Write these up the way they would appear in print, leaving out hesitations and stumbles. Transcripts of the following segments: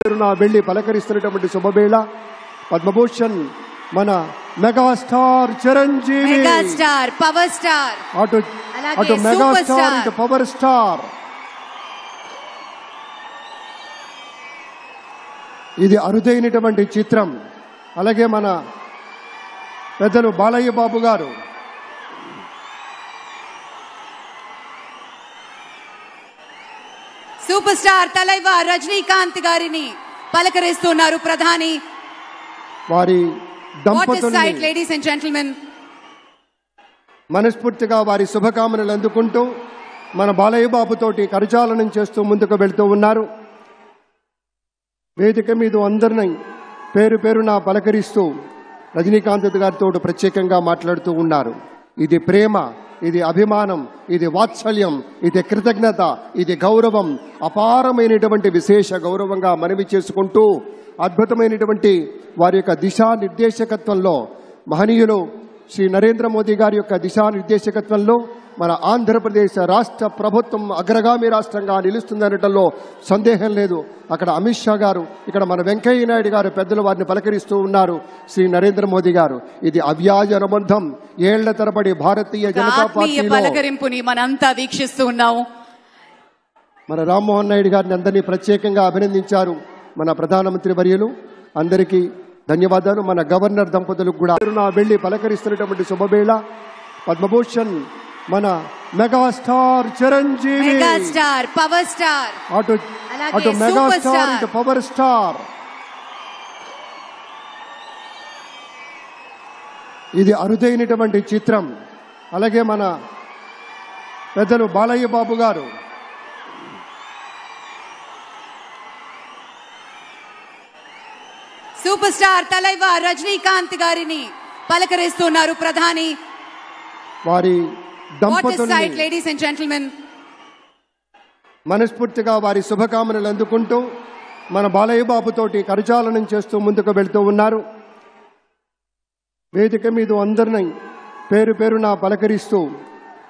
వెళ్లి పలకరిస్తున్నటువంటి శుభవేళ పద్మభూషణ్ మన megastar Chiranjeevi, megastar power star, అటు మెగాస్టార్ ఇటు పవర్ స్టార్. ఇది అరుదైనటువంటి చిత్రం. అలాగే మన పెద్దలు బాలయ్య బాబు గారు సూపర్ స్టార్ తలైవర్ రజనీకాంత్ గారిని పలకరిస్తున్నారు ప్రధాని. వారి దంపతుల్ని లేడీస్ అండ్ జెంటిల్మెన్ మనస్ఫూర్తిగా వారి శుభకామనలు అందుకుంటూ మన బాలయ్య బాబుతోటి కరచాలనం చేస్తూ ముందుకు వెళ్తూ ఉన్నారు. వేదిక మీద అందరినీ పేరు పేరున పలకరిస్తూ రజనీకాంత్ గారితో ప్రత్యేకంగా మాట్లాడుతూ ఉన్నారు. ఇది ప్రేమ, ఇది అభిమానం, ఇది వాత్సల్యం, ఇది కృతజ్ఞత, ఇది గౌరవం, అపారమైనటువంటి విశేష గౌరవంగా మనవి చేసుకుంటూ అద్భుతమైనటువంటి వారి యొక్క దిశానిర్దేశకత్వంలో మహనీయులు శ్రీ నరేంద్ర మోదీ గారి యొక్క దిశానిర్దేశకత్వంలో మన ఆంధ్రప్రదేశ్ రాష్ట్ర ప్రభుత్వం అగ్రగామి రాష్ట్రంగా నిలుస్తుందనటంలో సందేహం లేదు. అక్కడ అమిత్ షా గారు, ఇక్కడ మన వెంకయ్య నాయుడు గారు పెద్దలు వారిని పలకరిస్తూ ఉన్నారు. శ్రీ నరేంద్ర మోదీ గారు ఇది అవ్యాజ అనుబంధం. ఏళ్ల తరబడి భారతీయ జనతా పార్టీ పలకరింపుని మనంతా వీక్షిస్తూ ఉన్నాము. మన రామ్మోహన్ నాయుడు గారిని అందరినీ ప్రత్యేకంగా అభినందించారు. మన ప్రధానమంత్రి వర్యులు అందరికీ ధన్యవాదాలు. మన గవర్నర్ దంపతులకు కూడా వెళ్లి పలకరిస్తున్నటువంటి శుభవేళ పద్మభూషణ్ మన megastar Chiranjeevi, megastar power star, అటు మెగాస్టార్ ఇటు పవర్ స్టార్. ఇది అరుదైనటువంటి చిత్రం. అలాగే మన పెద్దలు బాలయ్య బాబు గారు సూపర్ స్టార్ తలైవర్ రజనీకాంత్ గారిని పలకరిస్తున్నారు ప్రధాని. వారి దంపతుల్ని లేడీస్ అండ్ జెంటిల్మెన్ మనస్ఫూర్తిగా వారి శుభకామనలు అందుకుంటూ మన బాలయ్య బాబుతోటి కరచాలనం చేస్తూ ముందుకు వెళ్తూ ఉన్నారు. వేదిక మీద అందరినీ పేరు పేరున పలకరిస్తూ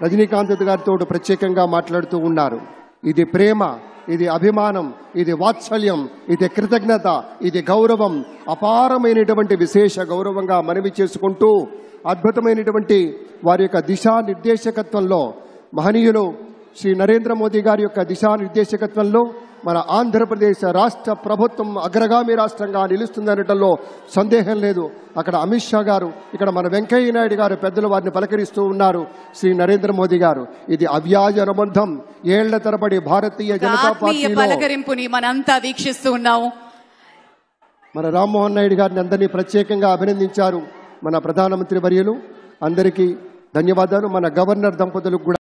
రజనీకాంత్ గారితో ప్రత్యేకంగా మాట్లాడుతూ ఉన్నారు. ఇది ప్రేమ, ఇది అభిమానం, ఇది వాత్సల్యం, ఇది కృతజ్ఞత, ఇది గౌరవం, అపారమైనటువంటి విశేష గౌరవంగా మనవి చేసుకుంటూ అద్భుతమైనటువంటి వారి యొక్క దిశానిర్దేశకత్వంలో మహనీయులు శ్రీ నరేంద్ర మోదీ గారి యొక్క దిశానిర్దేశకత్వంలో మన ఆంధ్రప్రదేశ్ రాష్ట్ర ప్రభుత్వం అగ్రగామి రాష్ట్రంగా నిలుస్తుందనటంలో సందేహం లేదు. అక్కడ అమిత్ షా గారు, ఇక్కడ మన వెంకయ్య నాయుడు గారు పెద్దలు వారిని పలకరిస్తూ ఉన్నారు. శ్రీ నరేంద్ర మోదీ గారు ఇది అవ్యాజ అనుబంధం. ఏళ్ల తరబడి భారతీయ జనతా పార్టీ పలకరింపుని మనంతా వీక్షిస్తూ ఉన్నాము. మన రామ్మోహన్ నాయుడు గారిని అందరినీ ప్రత్యేకంగా అభినందించారు. మన ప్రధానమంత్రి వర్యులు అందరికీ ధన్యవాదాలు. మన గవర్నర్ దంపతులకు కూడా